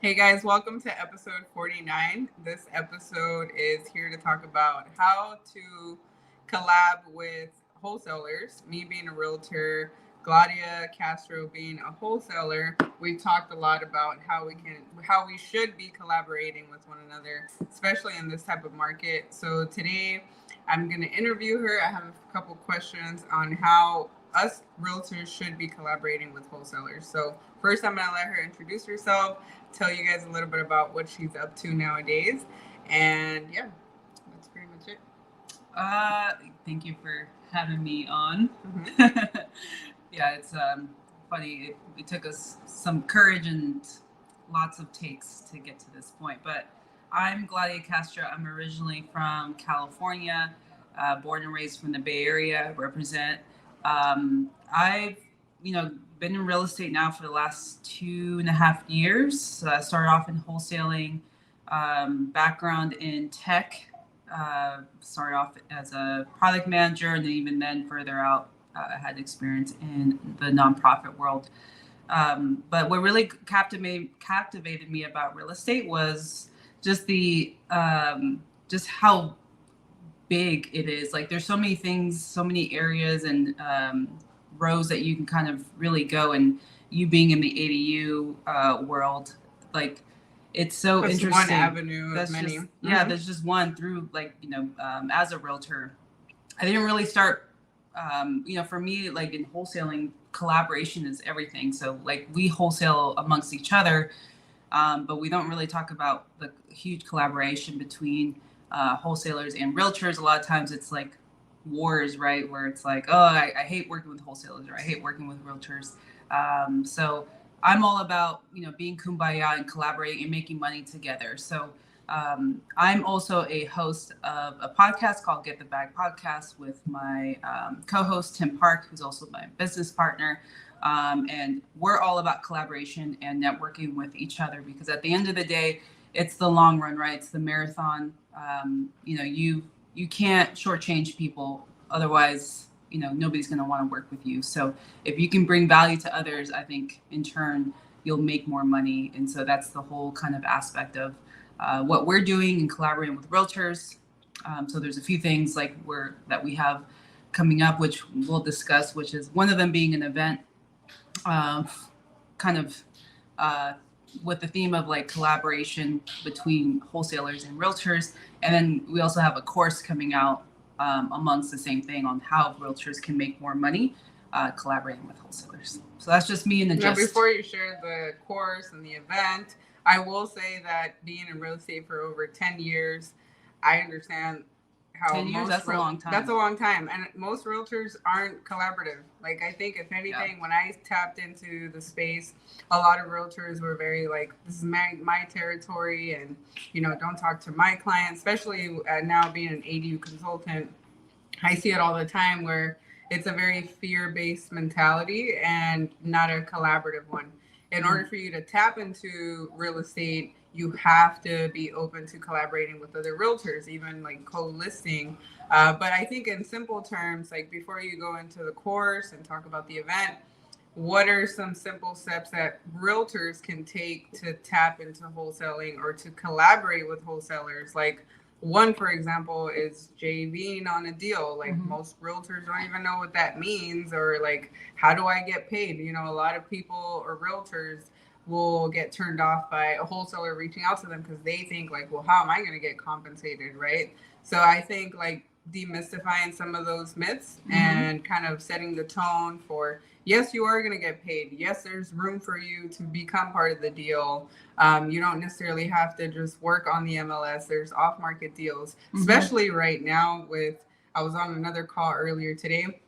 Hey guys, welcome to episode 49. This episode is here to talk about how to collab with wholesalers. Me being a realtor, Gladia Castro being a wholesaler. We've talked a lot about how we should be collaborating with one another, especially in this type of market. So today I'm going to interview her. I have a couple questions on how us realtors should be collaborating with wholesalers. So first I'm going to let her introduce herself, tell you guys a little bit about what she's up to nowadays. And yeah, that's pretty much it. Uh, Thank you for having me on. Yeah, it's funny. It took us some courage and lots of takes to get to this point. But I'm Gladia Castro. I'm originally from California, born and raised from the Bay Area. Represent. I've been in real estate now for the last 2.5 years. So I started off in wholesaling, background in tech. Started off as a product manager, and then even then further out, I had experience in the nonprofit world. But what really captivated me about real estate was just the just how big it is. Like there's so many things, so many areas and rows that you can kind of really go. And you being in the ADU world, like it's so That's interesting. one avenue That's of many. just there's just one through as a realtor. I didn't really start for me, like in wholesaling, collaboration is everything. So like we wholesale amongst each other, but we don't really talk about the huge collaboration between wholesalers and realtors. A lot of times it's like wars, right? Where it's like, oh, I hate working with wholesalers, or I hate working with realtors. So I'm all about, being kumbaya and collaborating and making money together. So I'm also a host of a podcast called Get the Bag Podcast with my co-host Tim Park, who's also my business partner. And we're all about collaboration and networking with each other, because at the end of the day, it's the long run, right? It's the marathon. You can't shortchange people. Otherwise, nobody's going to want to work with you. So if you can bring value to others, I think in turn, you'll make more money. And so that's the whole kind of aspect of what we're doing and collaborating with realtors. So there's a few things that we have coming up, which we'll discuss, which is one of them being an event kind of with the theme of like collaboration between wholesalers and realtors. And then we also have a course coming out amongst the same thing on how realtors can make more money collaborating with wholesalers. So that's just me in the Now, gist. before you share the course and the event, I will say that being in real estate for over 10 years, I understand how 10 years, that's a long time. That's a long time. And most realtors aren't collaborative. Like, I think, if anything, when I tapped into the space, a lot of realtors were very like, this is my territory, and, don't talk to my clients, especially now being an ADU consultant. I see it all the time where it's a very fear-based mentality and not a collaborative one. In order for you to tap into real estate, you have to be open to collaborating with other realtors, even like co-listing. But I think in simple terms, like before you go into the course and talk about the event, what are some simple steps that realtors can take to tap into wholesaling or to collaborate with wholesalers? Like, one, for example, is JVing on a deal. Like, most realtors don't even know what that means, or like, how do I get paid? A lot of people or realtors will get turned off by a wholesaler reaching out to them because they think like, well, how am I going to get compensated, right? So I think like demystifying some of those myths and kind of setting the tone for, yes, you are going to get paid. Yes, there's room for you to become part of the deal. You don't necessarily have to just work on the MLS. There's off-market deals, especially right now I was on another call earlier today.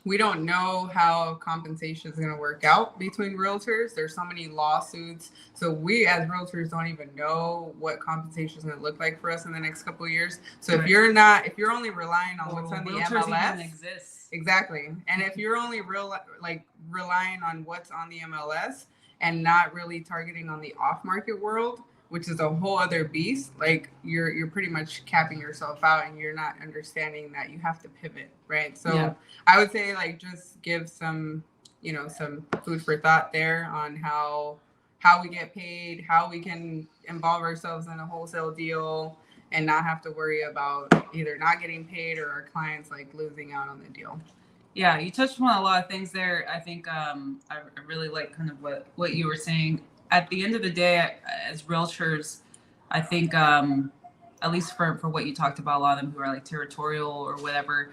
We don't know how compensation is going to work out between realtors. There's so many lawsuits. So we as realtors don't even know what compensation is going to look like for us in the next couple of years. So if you're only relying on what's on the MLS, even exists. Exactly. And if you're only relying on what's on the MLS and not really targeting on the off-market world, which is a whole other beast, like you're pretty much capping yourself out, and you're not understanding that you have to pivot, right? So I would say like just give some food for thought there on how how we get paid, how we can involve ourselves in a wholesale deal and not have to worry about either not getting paid or our clients like losing out on the deal. Yeah, you touched on a lot of things there. I think I really like kind of what you were saying. At the end of the day, as realtors, I think at least for what you talked about, a lot of them who are like territorial or whatever,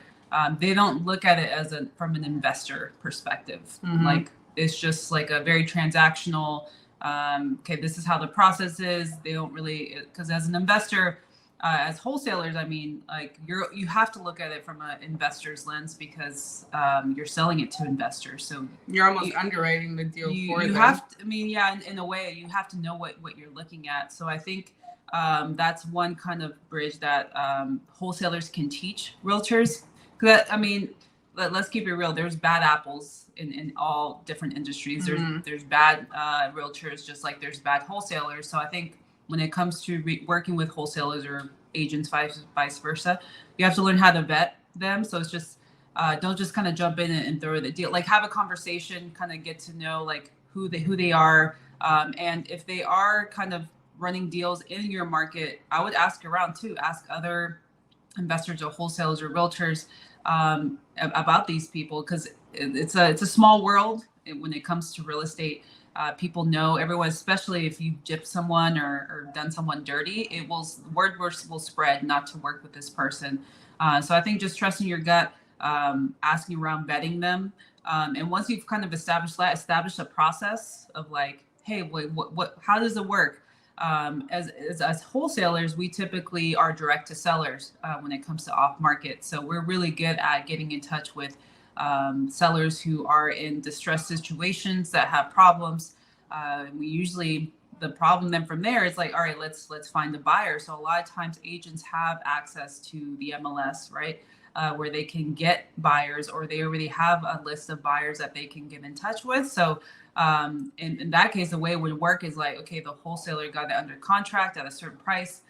they don't look at it as from an investor perspective. Mm-hmm. Like it's just like a very transactional. Okay, this is how the process is. They don't really, because as an investor, as wholesalers, I mean, like you have to look at it from an investor's lens because you're selling it to investors. So you're almost underwriting the deal for them. Have to, I mean, yeah, in a way, you have to know what you're looking at. So I think that's one kind of bridge that wholesalers can teach realtors. Because I mean, let's keep it real. There's bad apples in all different industries. Mm-hmm. There's bad realtors, just like there's bad wholesalers. So I think when it comes to working with wholesalers or agents, vice versa, you have to learn how to vet them. So it's just don't just kind of jump in and throw the deal. Like have a conversation, kind of get to know like who they are, and if they are kind of running deals in your market, I would ask around too. Ask other investors or wholesalers or realtors about these people, because it's a small world when it comes to real estate. People know everyone, especially if you gypped someone or done someone dirty, word will spread not to work with this person. So I think just trusting your gut, asking around, vetting them. And once you've kind of established a process of like, hey, how does it work? As wholesalers, we typically are direct to sellers when it comes to off market. So we're really good at getting in touch with sellers who are in distressed situations that have problems. We usually, the problem then from there is like, all right, let's find a buyer. So a lot of times agents have access to the MLS, right? Where they can get buyers, or they already have a list of buyers that they can get in touch with. So in that case, the way it would work is like, okay, the wholesaler got it under contract at a certain price.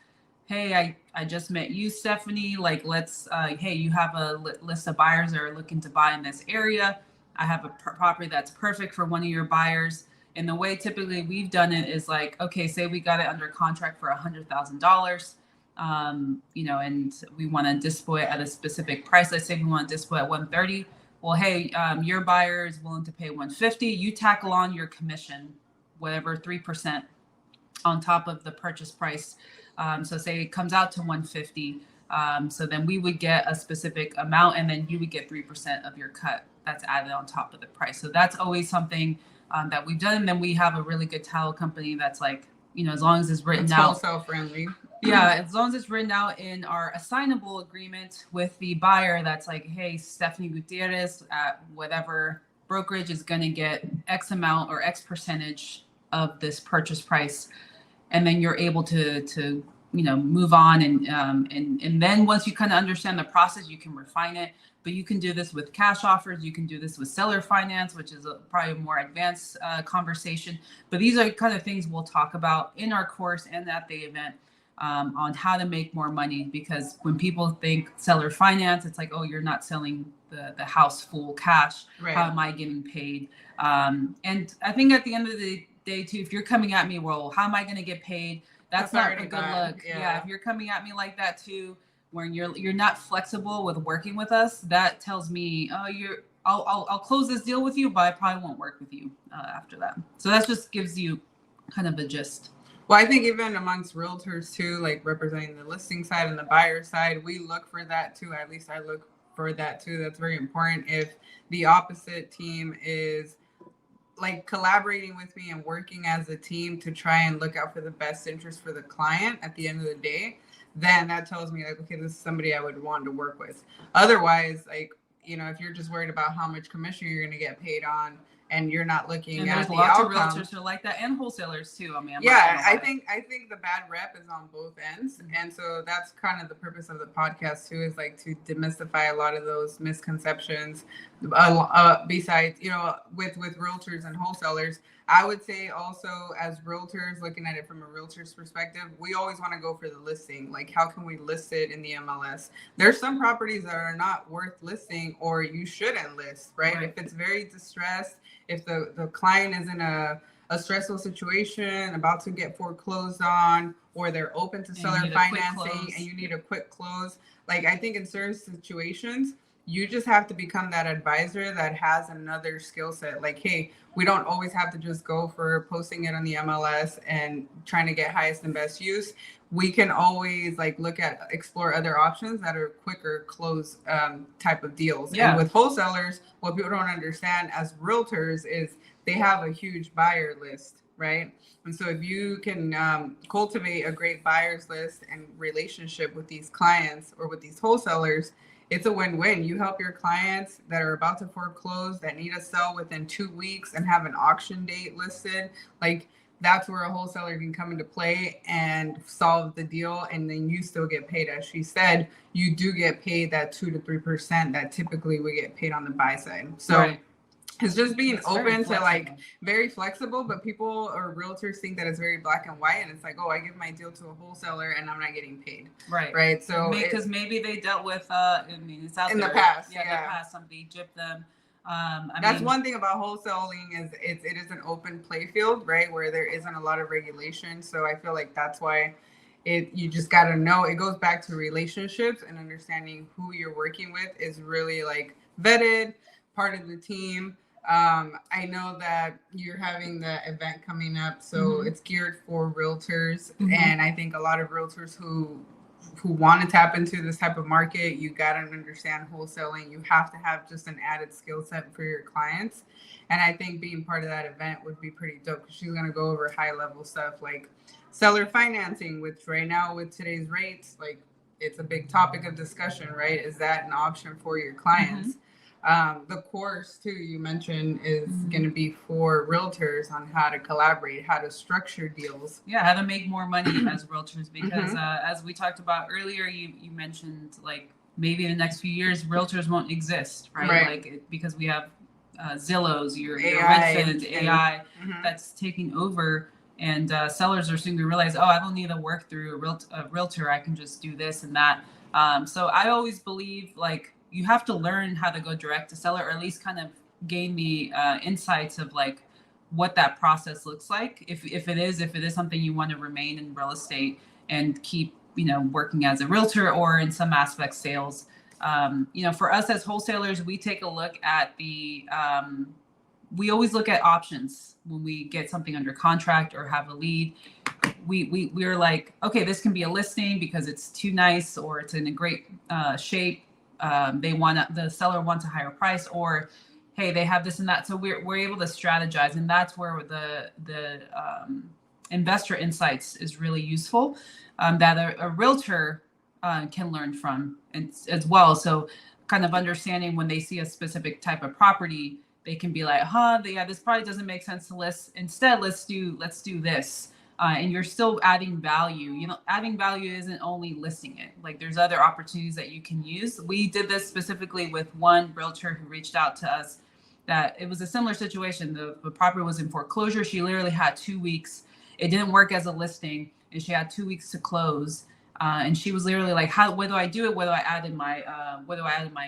Hey, I just met you, Stephanie. Like, let's, hey, you have a list of buyers that are looking to buy in this area. I have a property that's perfect for one of your buyers. And the way typically we've done it is like, okay, say we got it under contract for $100,000, and we want to display it at a specific price. Let's say we want to display at 130. Well, hey, your buyer is willing to pay 150. You tackle on your commission, whatever, 3% on top of the purchase price. So say it comes out to 150. So then we would get a specific amount, and then you would get 3% of your cut that's added on top of the price. So that's always something that we've done. And then we have a really good title company that's like, as long as it's written out. Wholesale friendly. Yeah, as long as it's written out in our assignable agreement with the buyer, that's like, hey, Stephanie Gutierrez at whatever brokerage is going to get X amount or X percentage of this purchase price. And then you're able to move on. And then once you kind of understand the process, you can refine it. But you can do this with cash offers. You can do this with seller finance, which is probably a more advanced conversation. But these are kind of things we'll talk about in our course and at the event on how to make more money. Because when people think seller finance, it's like, oh, you're not selling the house full cash. Right. How am I getting paid? And I think at the end of the day too, if you're coming at me, well, how am I going to get paid? That's not a good look. Yeah. If you're coming at me like that too, when you're not flexible with working with us, that tells me, oh, I'll close this deal with you, but I probably won't work with you after that. So that just gives you kind of a gist. Well, I think even amongst realtors too, like representing the listing side and the buyer side, we look for that too. At least I look for that too. That's very important. If the opposite team is like collaborating with me and working as a team to try and look out for the best interest for the client at the end of the day, then that tells me like, okay, this is somebody I would want to work with. Otherwise, like, if you're just worried about how much commission you're going to get paid on and you're not looking at the outcome. There's lots of realtors who are like that, and wholesalers too. I mean, I think the bad rep is on both ends. Mm-hmm. And so that's kind of the purpose of the podcast too, is like to demystify a lot of those misconceptions. Besides, with realtors and wholesalers, I would say also as realtors, looking at it from a realtor's perspective, we always want to go for the listing. Like, how can we list it in the MLS? There's some properties that are not worth listing, or you shouldn't list, right? If it's very distressed, if the client is in a a stressful situation, about to get foreclosed on, or they're open to seller financing and you need a quick close. Like, I think in certain situations, you just have to become that advisor that has another skill set. Like, hey, we don't always have to just go for posting it on the MLS and trying to get highest and best use. We can always like explore other options that are quicker close type of deals. Yeah. And with wholesalers, what people don't understand as realtors is they have a huge buyer list, right? And so if you can cultivate a great buyers list and relationship with these clients or with these wholesalers, it's a win-win. You help your clients that are about to foreclose, that need to sell within 2 weeks and have an auction date listed. Like, that's where a wholesaler can come into play and solve the deal. And then you still get paid. As she said, you do get paid that 2 to 3% that typically we get paid on the buy side. So right. It's just being open to like very flexible, but people or realtors think that it's very black and white, and it's like, oh, I give my deal to a wholesaler and I'm not getting paid. Right. So because maybe they dealt with I mean, it's out in there. The past. Yeah, in the past somebody gypped them. That's one thing about wholesaling is it is an open play field, right, where there isn't a lot of regulation. So I feel like that's why you just got to know. It goes back to relationships and understanding who you're working with is really like vetted, part of the team. I know that you're having the event coming up, so it's geared for realtors, and I think a lot of realtors who want to tap into this type of market, you got to understand wholesaling. You have to have just an added skill set for your clients, and I think being part of that event would be pretty dope because she's going to go over high level stuff like seller financing, which right now with today's rates, like it's a big topic of discussion, right? Is that an option for your clients? The course too you mentioned is going to be for realtors on how to collaborate, how to structure deals. Yeah, how to make more money as realtors, because as we talked about earlier, you mentioned like maybe in the next few years realtors won't exist, right? Like because we have Zillows, your Redfin, AI that's taking over, and sellers are soon going to realize, oh, I don't need to work through a realtor. I can just do this and that. So I always believe like you have to learn how to go direct to seller, or at least kind of gain the insights of like what that process looks like. If it is something you want to remain in real estate and keep, working as a realtor or in some aspects sales. For us as wholesalers, we take a look at we always look at options when we get something under contract or have a lead. We're like, okay, this can be a listing because it's too nice or it's in a great shape. The seller wants a higher price, or hey, they have this and that. So we're able to strategize, and that's where the investor insights is really useful, that a realtor can learn from as well. So kind of understanding when they see a specific type of property, they can be like, this probably doesn't make sense to list. Instead, let's do this. And you're still adding value. Adding value isn't only listing it. Like there's other opportunities that you can use. We did this specifically with one realtor who reached out to us that it was a similar situation. The property was in foreclosure. She literally had 2 weeks. It didn't work as a listing, and she had 2 weeks to close. And she was literally like, what do I do it? What do I add in my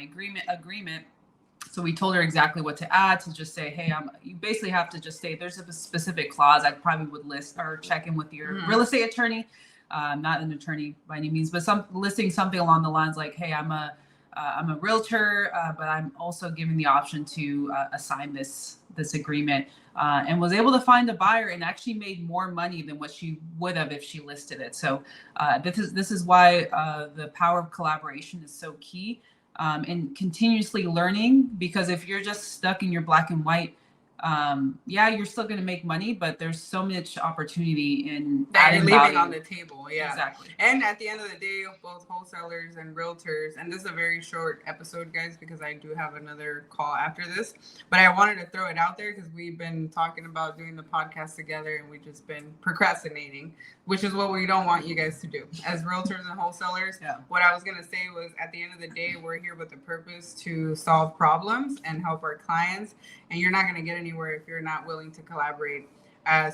agreement? So we told her exactly what to add, to just say, hey, you basically have to just say there's a specific clause I probably would list or check in with your real estate attorney, not an attorney by any means, but listing something along the lines like, hey, I'm a realtor, but I'm also given the option to assign this agreement, and was able to find a buyer and actually made more money than what she would have if she listed it. So this is why the power of collaboration is so key. And continuously learning, because if you're just stuck in your black and white, you're still going to make money, but there's so much opportunity in that you're leaving on the table. Yeah, exactly. And at the end of the day, both wholesalers and realtors, and this is a very short episode, guys, because I do have another call after this, but I wanted to throw it out there because we've been talking about doing the podcast together and we've just been procrastinating, which is what we don't want you guys to do as realtors and wholesalers. Yeah. What I was going to say was, at the end of the day, we're here with the purpose to solve problems and help our clients, and you're not going to get anywhere if you're not willing to collaborate.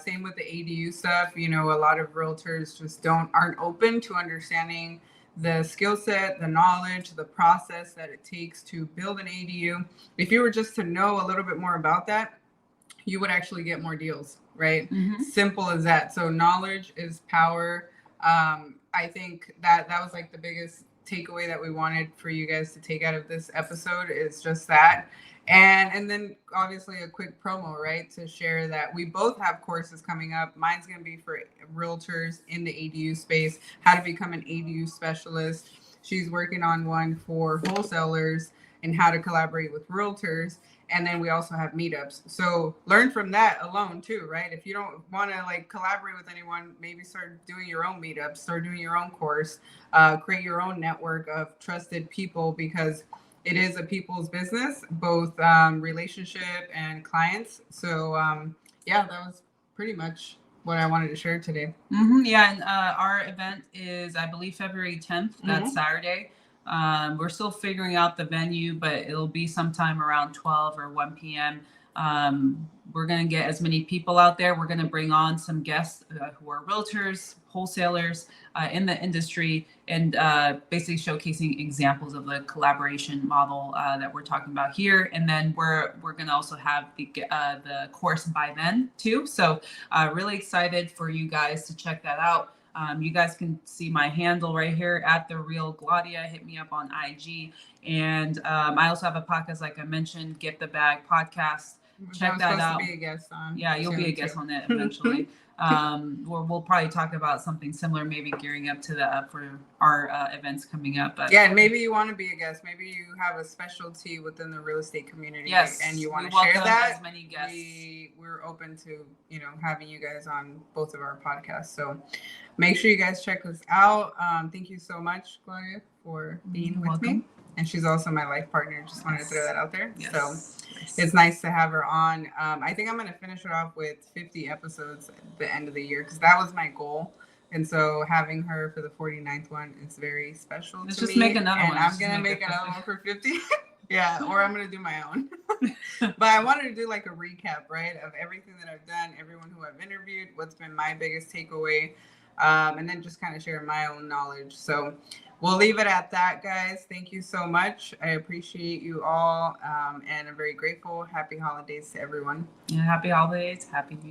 Same with the ADU stuff. A lot of realtors just aren't open to understanding the skill set, the knowledge, the process that it takes to build an ADU. If you were just to know a little bit more about that, you would actually get more deals, right? Simple as that. So knowledge is power. I think that was like the biggest takeaway that we wanted for you guys to take out of this episode is just that. And then obviously a quick promo, right? To share that we both have courses coming up. Mine's going to be for realtors in the ADU space, how to become an ADU specialist. She's working on one for wholesalers and how to collaborate with realtors. And then we also have meetups. So learn from that alone too, right? If you don't want to like collaborate with anyone, maybe start doing your own meetups, start doing your own course, create your own network of trusted people, because it is a people's business, both relationship and clients. So yeah, that was pretty much what I wanted to share today. Yeah, and our event is, I believe, February 10th. That's Saturday. We're still figuring out the venue, but it'll be sometime around 12 or 1 p.m. We're going to get as many people out there. We're going to bring on some guests who are realtors, wholesalers in the industry, and basically showcasing examples of the collaboration model that we're talking about here. And then we're going to also have the course by then too. So really excited for you guys to check that out. You guys can see my handle right here at the Real Gladia. Hit me up on IG. And I also have a podcast, like I mentioned, Get the Bag podcast. Check that out. To be a guest on. Yeah, you'll be a guest on that eventually. We'll probably talk about something similar, maybe gearing up to for our events coming up. But yeah, and maybe you want to be a guest. Maybe you have a specialty within the real estate community. Yes, and you want to share that. As many guests. We're open to having you guys on both of our podcasts. So make sure you guys check us out. Thank you so much, Gladia, for being with me. And she's also my life partner. Just wanted to throw that out there. Yes. So it's nice to have her on. I think I'm going to finish it off with 50 episodes at the end of the year, because that was my goal. And so having her for the 49th one is very special to me. Just make another one. And I'm going to make another one for 50. Yeah, or I'm going to do my own. But I wanted to do like a recap, right, of everything that I've done, everyone who I've interviewed, what's been my biggest takeaway, and then just kind of share my own knowledge. So we'll leave it at that, guys. Thank you so much. I appreciate you all, and I'm very grateful. Happy holidays to everyone. Yeah, happy holidays. Happy New Year.